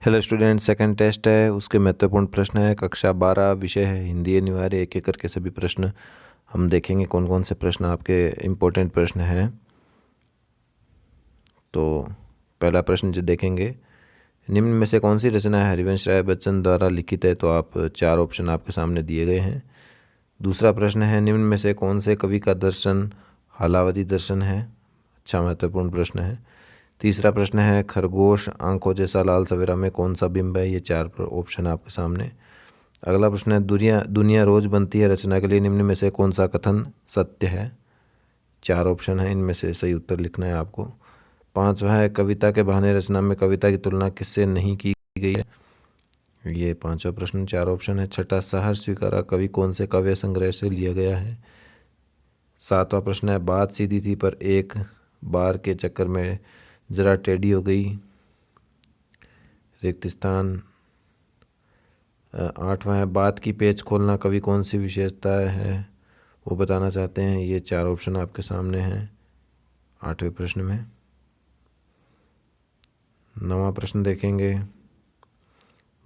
Hello student, second test है, उसके महत्वपूर्ण प्रश्न है। कक्षा 12, विषय है हिंदी अनिवार्य। एक एक करके सभी प्रश्न हम देखेंगे कौन कौन से प्रश्न आपके इम्पोर्टेंट प्रश्न हैं। तो पहला प्रश्न जो देखेंगे, निम्न में से कौन सी रचना हरिवंश राय बच्चन द्वारा लिखित है? तो आप 4 ऑप्शन आपके सामने दिए गए हैं। दूसरा प्रश्न है, निम्न में से कौन से कवि का दर्शन हालावती दर्शन है? अच्छा, महत्वपूर्ण प्रश्न है। तीसरा प्रश्न है, खरगोश आंखों जैसा लाल सवेरा में कौन सा बिंब है? ये 4 ऑप्शन आपके सामने। अगला प्रश्न है, दुनिया दुनिया रोज बनती है रचना के लिए निम्न में से कौन सा कथन सत्य है? 4 ऑप्शन है, इनमें से सही उत्तर लिखना है आपको। पांचवा है, कविता के बहाने रचना में कविता की तुलना किससे नहीं की गई है? ये पांचवा प्रश्न, 4 ऑप्शन है। छठा, सहर्ष स्वीकारा कवि कौन से काव्य संग्रह से लिया गया है? सातवां प्रश्न है, बात सीधी थी पर एक बार के चक्कर में जरा टेढ़ी हो गई, रिक्त स्थान। आठवां है, बात की पेच खोलना कवि कौन सी विशेषता है वो बताना चाहते हैं? ये 4 ऑप्शन आपके सामने हैं 8वें प्रश्न में। 9वां प्रश्न देखेंगे,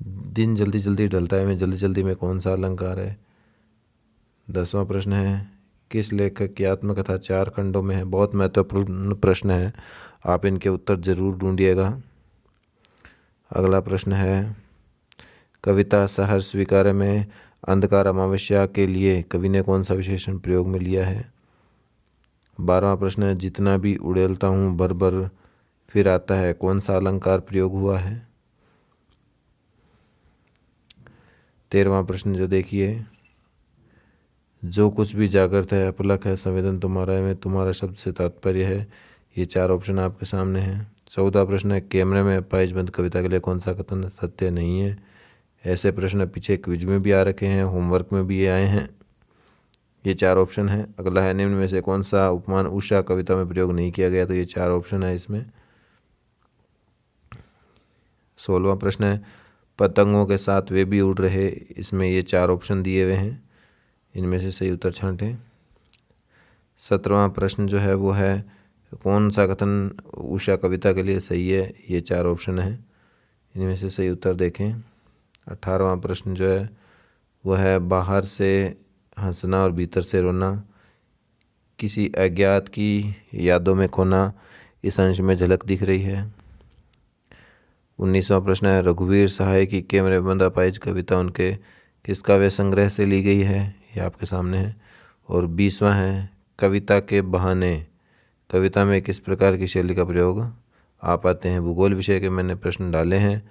दिन जल्दी जल्दी ढलता है में जल्दी जल्दी में कौन सा अलंकार है? 10वां प्रश्न है, किस लेखक की आत्मकथा 4 खंडों में है? बहुत महत्वपूर्ण प्रश्न है, आप इनके उत्तर जरूर ढूंढिएगा। अगला प्रश्न है, कविता सहर्ष स्वीकार्य में अंधकार अमावस्या के लिए कवि ने कौन सा विशेषण प्रयोग में लिया है? 12वां प्रश्न है, जितना भी उड़ेलता हूँ भर भर फिर आता है कौन सा अलंकार प्रयोग हुआ है? 13वां प्रश्न जो देखिए, जो कुछ भी जागृत है अपलक है संवेदन तुम्हारा है में तुम्हारा शब्द से तात्पर्य है। ये 4 ऑप्शन आपके सामने हैं। 14वां प्रश्न है, कैमरे में पाइजबंद कविता के लिए कौन सा कथन सत्य नहीं है? ऐसे प्रश्न पीछे क्विज में भी आ रखे हैं, होमवर्क में भी आए हैं। ये 4 ऑप्शन है। अगला है, निम्न में से कौन सा उपमान उषा कविता में प्रयोग नहीं किया गया? तो ये 4 ऑप्शन है इसमें। 16वां प्रश्न है, पतंगों के साथ वे भी उड़ रहे, इसमें ये 4 ऑप्शन दिए हुए हैं, इनमें से सही उत्तर छांटें। 17वां प्रश्न जो है वो है, कौन सा कथन उषा कविता के लिए सही है? ये 4 ऑप्शन है, इनमें से सही उत्तर देखें। 18वां प्रश्न जो है वो है, बाहर से हंसना और भीतर से रोना, किसी अज्ञात की यादों में खोना, इस अंश में झलक दिख रही है। 19वां प्रश्न है, रघुवीर सहाय की कैमरे बंद अपाहिज कविता उनके किस काव्य संग्रह से ली गई है? ये आपके सामने है। और 20वां है, कविता के बहाने कविता में किस प्रकार की शैली का प्रयोग आप आते हैं? भूगोल विषय के मैंने प्रश्न डाले हैं,